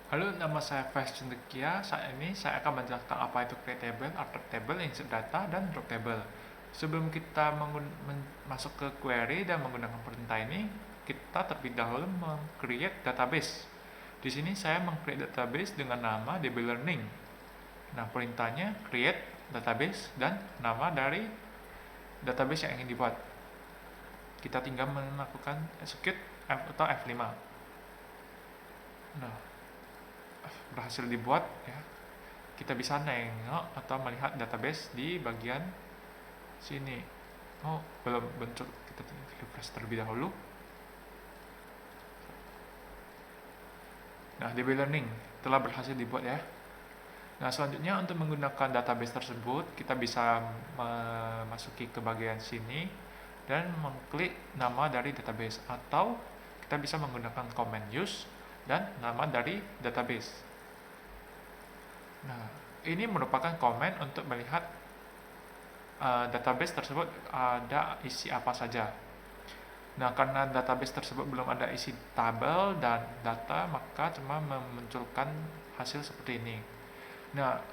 Halo, nama saya Faiz Cendekia. Saat ini saya akan menjelaskan apa itu create table, alter table, insert data, dan drop table. Sebelum kita masuk ke query dan menggunakan perintah ini, kita terlebih dahulu meng-create database. Di sini saya meng-create database dengan nama DB Learning. Nah, perintahnya create database dan nama dari database yang ingin dibuat. Kita tinggal melakukan execute F atau F5. Nah, berhasil dibuat ya. Kita bisa nengok atau melihat database di bagian sini. Oh, belum muncul. Kita refresh terlebih dahulu. Nah, DB Learning telah berhasil dibuat ya. Nah, selanjutnya untuk menggunakan database tersebut, kita bisa memasuki ke bagian sini dan mengklik nama dari database, atau kita bisa menggunakan command use dan nama dari database. Nah, ini merupakan command untuk melihat database tersebut ada isi apa saja. Nah, karena database tersebut belum ada isi tabel dan data, maka cuma memunculkan hasil seperti ini. Nah,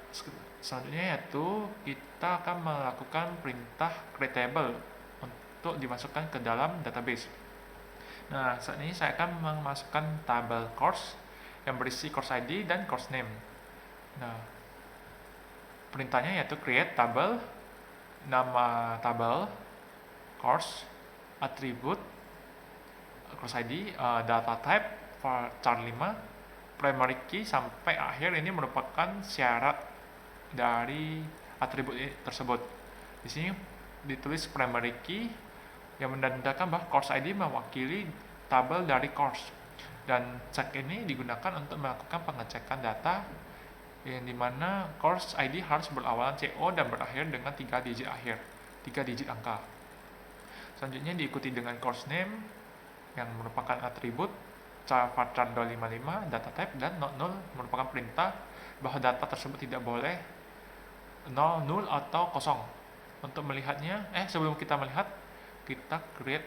selanjutnya yaitu kita akan melakukan perintah create table untuk dimasukkan ke dalam database. Nah, saat ini saya akan memasukkan tabel course yang berisi course ID dan course name. Nah, perintahnya yaitu create table, nama tabel, course, attribute, course ID, data type, char 5, primary key sampai akhir. Ini merupakan syarat dari atribut tersebut. Di sini ditulis primary key yang menandakan bahwa course ID mewakili tabel dari course, dan check ini digunakan untuk melakukan pengecekan data yang dimana course ID harus berawalan CO dan berakhir dengan 3 digit akhir, 3 digit angka. Selanjutnya diikuti dengan course name yang merupakan atribut, varchar 255, data type, dan not null merupakan perintah bahwa data tersebut tidak boleh null atau kosong. Untuk melihatnya, sebelum kita melihat, kita create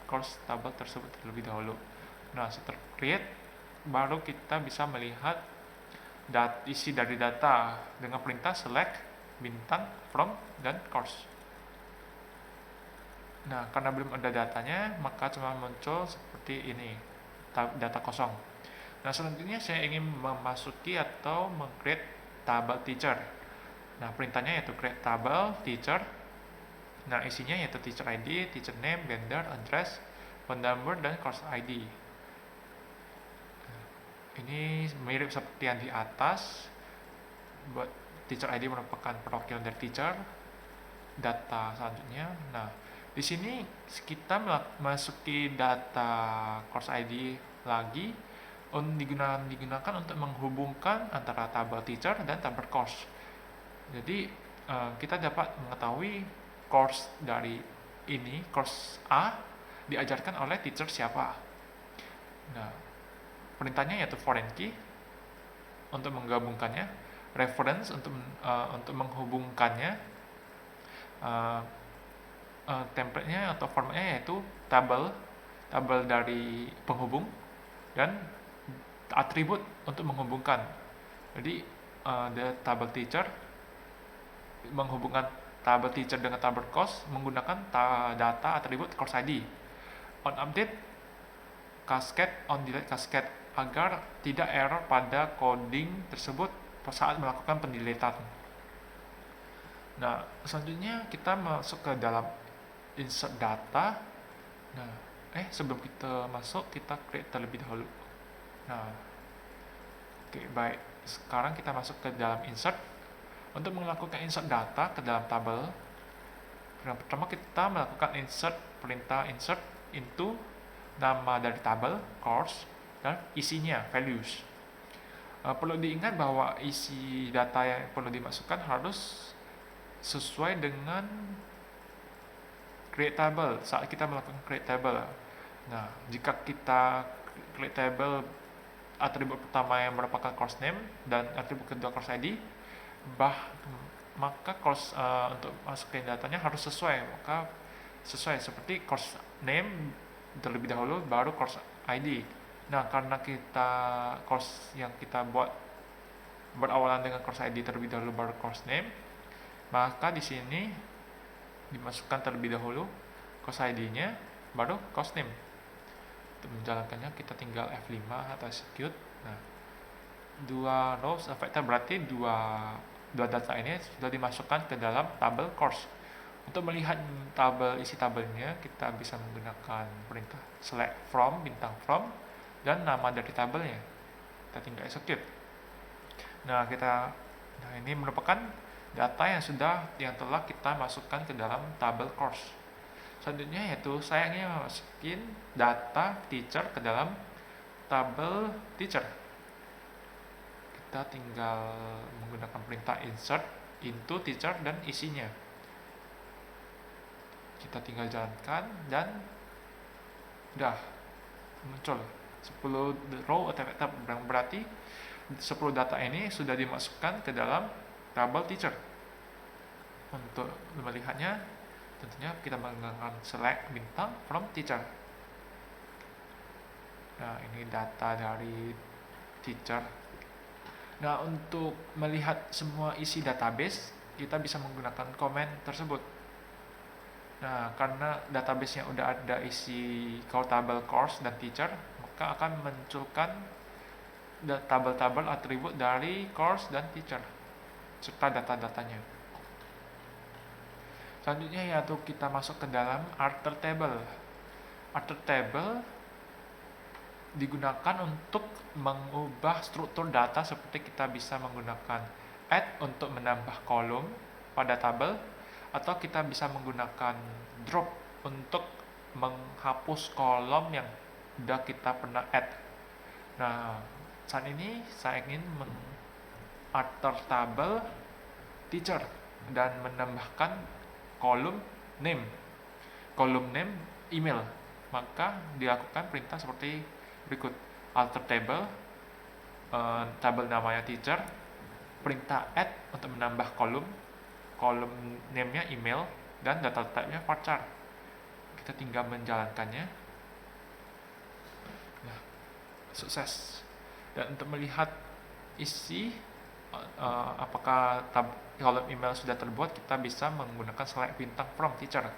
course table tersebut terlebih dahulu. Nah, setelah create, baru kita bisa melihat isi dari data dengan perintah select, bintang, from, dan course. Nah, karena belum ada datanya, maka cuma muncul seperti ini, data kosong. Nah, selanjutnya saya ingin memasuki atau meng-create tabel teacher. Nah, perintahnya yaitu create tabel teacher. Nah, isinya yaitu teacher ID, teacher name, gender, address, phone number, dan course ID. Ini mirip seperti yang di atas. Buat teacher ID merupakan perwakilan dari teacher. Data selanjutnya. Nah, di sini kita masuki data course ID lagi digunakan untuk menghubungkan antara tabel teacher dan tabel course. Jadi kita dapat mengetahui course dari ini, course A diajarkan oleh teacher siapa. Nah, perintahnya yaitu foreign key untuk menggabungkannya, reference untuk menghubungkannya, template-nya atau formatnya yaitu tabel dari penghubung, dan atribut untuk menghubungkan. Jadi the table teacher menghubungkan tabel teacher dengan tabel course menggunakan data atribut course ID. On update cascade, on delete cascade, agar tidak error pada coding tersebut saat melakukan pendeletan. Nah, selanjutnya kita masuk ke dalam insert data. Nah, sebelum kita masuk, kita create terlebih dahulu. Nah, oke, baik. Sekarang kita masuk ke dalam insert. Untuk melakukan insert data ke dalam tabel, yang pertama kita melakukan insert, perintah insert into nama dari tabel, course, dan isinya, values. Perlu diingat bahwa isi data yang perlu dimasukkan harus sesuai dengan create table saat kita melakukan create table. Nah, jika kita create table atribut pertama yang merupakan course name dan atribut kedua course ID, maka course untuk masukin datanya harus sesuai. Maka sesuai seperti course name terlebih dahulu, baru course ID. Nah, karena kita course yang kita buat berawalan dengan course ID terlebih dahulu baru course name, maka di sini dimasukkan terlebih dahulu course ID-nya baru course name. Untuk menjalankannya kita tinggal F5 atau execute. Nah, dua rows affected berarti dua data ini sudah dimasukkan ke dalam tabel course. Untuk melihat isi tabelnya, kita bisa menggunakan perintah select from, bintang from, dan nama dari tabelnya. Kita tinggal execute. Nah, ini merupakan data yang telah kita masukkan ke dalam tabel course. Selanjutnya yaitu saya ingin masukin data teacher ke dalam tabel teacher. Kita tinggal menggunakan perintah insert into teacher dan isinya. Kita tinggal jalankan dan udah muncul 10 row atau tab, berarti 10 data ini sudah dimasukkan ke dalam tabel teacher. Untuk melihatnya tentunya kita menggunakan select bintang from teacher. Nah, ini data dari teacher. Nah, untuk melihat semua isi database, kita bisa menggunakan comment tersebut. Nah, karena database yang udah ada isi tabel course dan teacher, maka akan munculkan tabel-tabel atribut dari course dan teacher serta data-datanya. Selanjutnya yaitu kita masuk ke dalam alter table. Alter table digunakan untuk mengubah struktur data, seperti kita bisa menggunakan add untuk menambah kolom pada tabel, atau kita bisa menggunakan drop untuk menghapus kolom yang sudah kita pernah add. Nah, saat ini saya ingin mengalter tabel teacher dan menambahkan kolom name email. Maka dilakukan perintah seperti berikut: alter table, tabel namanya teacher, perintah add untuk menambah kolom name-nya email, dan data type-nya varchar. Kita tinggal menjalankannya. Nah, sukses. Dan untuk melihat isi apakah kolom email sudah terbuat, kita bisa menggunakan select bintang from teacher.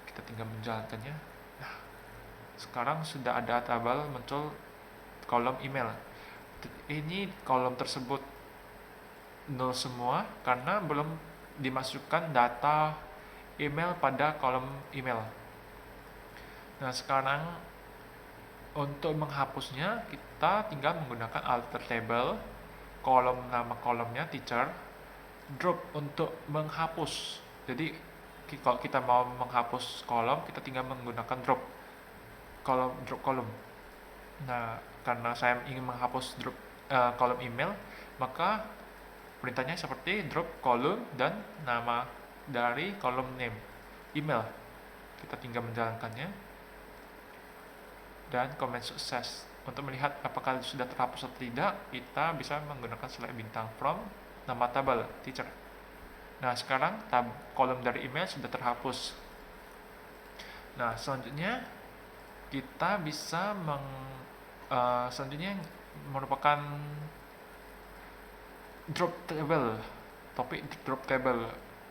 Kita tinggal menjalankannya. Nah, sekarang sudah ada tabel muncul kolom email. Ini kolom tersebut nol semua karena belum dimasukkan data email pada kolom email. Nah, sekarang untuk menghapusnya kita tinggal menggunakan alter table, nama kolomnya teacher, drop untuk menghapus. Jadi kalau kita mau menghapus kolom, kita tinggal menggunakan drop kolom. Nah, karena saya ingin menghapus kolom email, maka perintahnya seperti drop kolom dan nama dari kolom name email. Kita tinggal menjalankannya dan comment sukses. Untuk melihat apakah sudah terhapus atau tidak, kita bisa menggunakan select bintang from nama tabel teacher. Nah, sekarang kolom dari email sudah terhapus. Nah, selanjutnya kita bisa selanjutnya merupakan drop table. Topik drop table.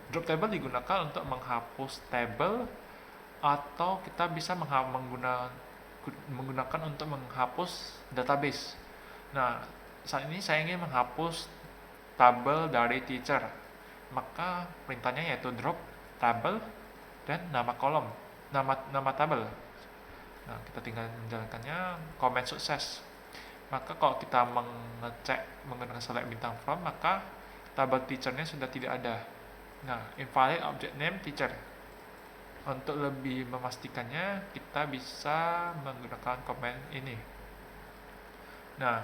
Drop table digunakan untuk menghapus table, atau kita bisa menggunakan untuk menghapus database. Nah, saat ini saya ingin menghapus tabel dari teacher, maka perintahnya yaitu drop tabel dan nama kolom, nama tabel. Nah, kita tinggal menjalankannya, comment sukses. Maka kalau kita mengecek menggunakan select bintang from, maka tabel teachernya sudah tidak ada. Nah, invalid object name teacher. Untuk lebih memastikannya, kita bisa menggunakan comment ini. Nah,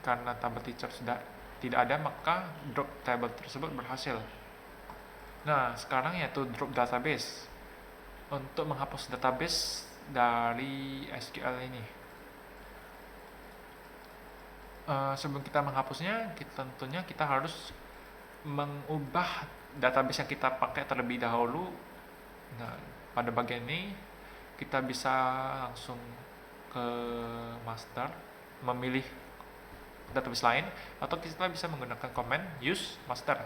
karena tabel teacher sudah tidak ada, maka drop table tersebut berhasil. Nah, sekarang yaitu drop database. Untuk menghapus database dari SQL ini, sebelum kita menghapusnya, tentunya kita harus mengubah database yang kita pakai terlebih dahulu. Nah, pada bagian ini kita bisa langsung ke master, memilih database lain, atau kita bisa menggunakan command use master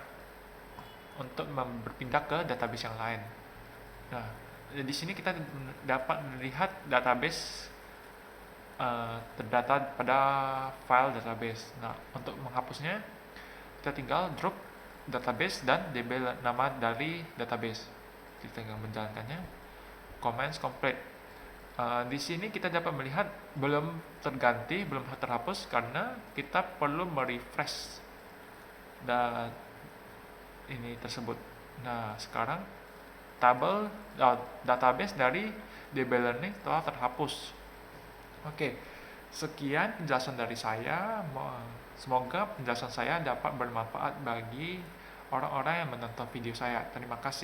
untuk berpindah ke database yang lain. Nah, di sini kita dapat melihat database terdata pada file database. Nah, untuk menghapusnya, kita tinggal drop database dan db nama dari database. Kita tinggal menjalankannya. Commands complete. Di sini kita dapat melihat belum terganti, belum terhapus karena kita perlu merefresh ini tersebut. Nah, sekarang tabel database dari DB Learning telah terhapus. Oke, sekian penjelasan dari saya. Semoga penjelasan saya dapat bermanfaat bagi orang-orang yang menonton video saya. Terima kasih.